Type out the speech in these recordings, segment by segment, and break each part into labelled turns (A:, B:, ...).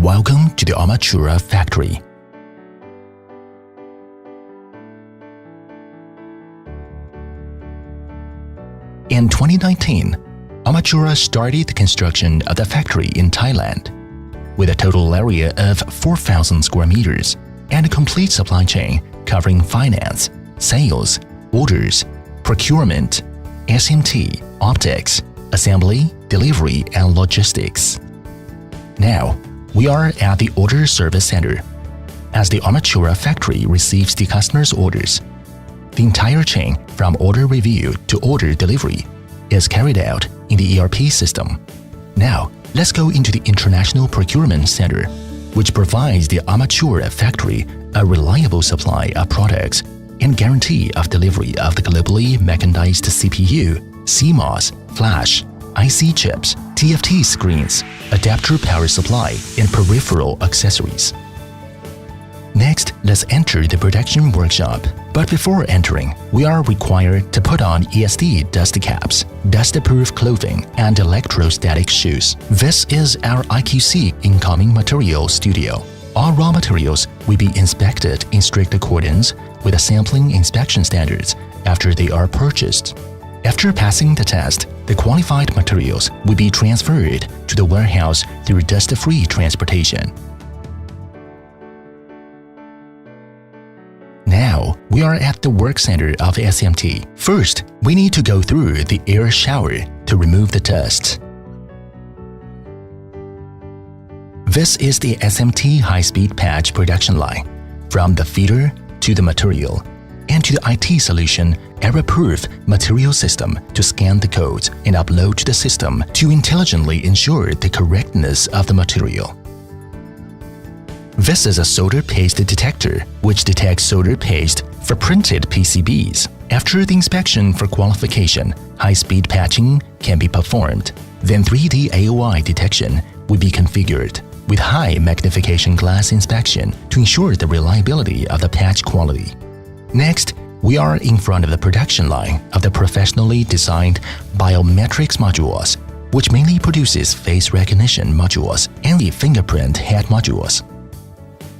A: Welcome to the Armatura factory. In 2019, Armatura started the construction of the factory in Thailand. With a total area of 4,000 square meters and a complete supply chain covering finance, sales, orders, procurement, SMT, optics, assembly, delivery, and logistics. Now, we are at the Order Service Center. As the Armatura factory receives the customer's orders, the entire chain from order review to order delivery is carried out in the ERP system. Now, let's go into the International Procurement Center, which provides the Armatura factory a reliable supply of products and guarantee of delivery of the globally mechanized CPU, CMOS, flash, IC chips, TFT screens, adapter power supply, and peripheral accessories. Next, let's enter the production workshop. But before entering, we are required to put on ESD dust caps, dust-proof clothing, and electrostatic shoes. This is our IQC incoming material studio. All raw materials will be inspected in strict accordance with the sampling inspection standards after they are purchased. After passing the test, the qualified materials will be transferred to the warehouse through dust-free transportation. Now, we are at the work center of SMT. First, we need to go through the air shower to remove the dust. This is the SMT high-speed patch production line, from the feeder to the material, and to the IT solution error-proof material system to scan the codes and upload to the system to intelligently ensure the correctness of the material. This is a solder paste detector, which detects solder paste for printed PCBs. After the inspection for qualification, high-speed patching can be performed. Then 3D AOI detection will be configured with high magnification glass inspection to ensure the reliability of the patch quality. Next, we are in front of the production line of the professionally designed biometrics modules, which mainly produces face recognition modules and the fingerprint head modules.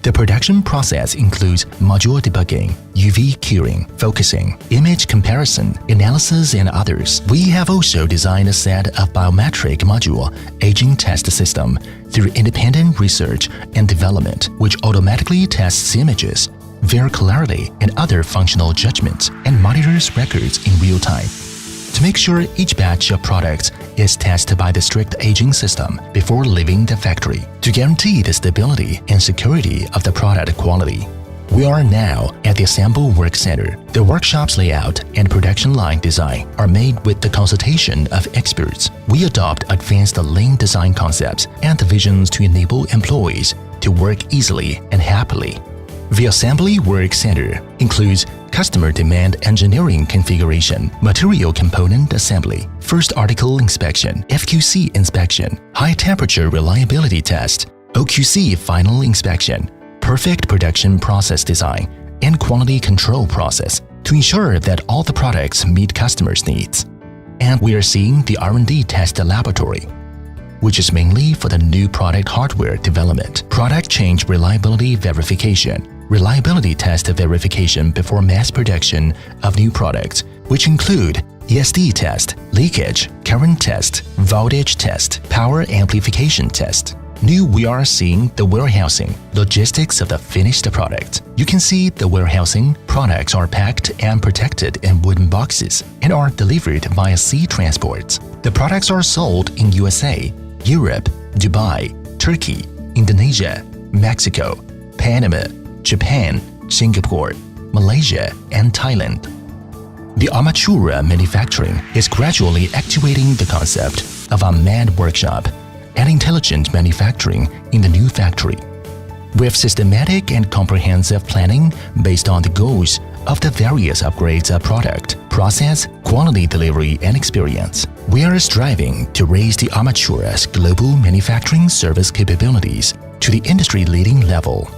A: The production process includes module debugging, UV curing, focusing, image comparison, analysis, and others. We have also designed a set of biometric module aging test system through independent research and development, which automatically tests images, their clarity, and other functional judgments, and monitors records in real time. To make sure each batch of products is tested by the strict aging system before leaving the factory to guarantee the stability and security of the product quality. We are now at the Assemble Work Center. The workshop's layout and production line design are made with the consultation of experts. We adopt advanced lean design concepts and visions to enable employees to work easily and happily. The Assembly Work Center includes customer demand engineering configuration, material component assembly, first article inspection, FQC inspection, high temperature reliability test, OQC final inspection, perfect production process design, and quality control process to ensure that all the products meet customers' needs. And we are seeing the R&D test laboratory, which is mainly for the new product hardware development, product change reliability verification, reliability test verification before mass production of new products, which include ESD test, leakage, current test, voltage test, power amplification test. New, we are seeing the warehousing, logistics of the finished product. You can see the warehousing products are packed and protected in wooden boxes and are delivered via sea transports. The products are sold in USA, Europe, Dubai, Turkey, Indonesia, Mexico, Panama, Japan, Singapore, Malaysia, and Thailand. The Armatura manufacturing is gradually activating the concept of a manned workshop and intelligent manufacturing in the new factory. With systematic and comprehensive planning based on the goals of the various upgrades of product, process, quality delivery, and experience, we are striving to raise the Armatura's global manufacturing service capabilities to the industry-leading level.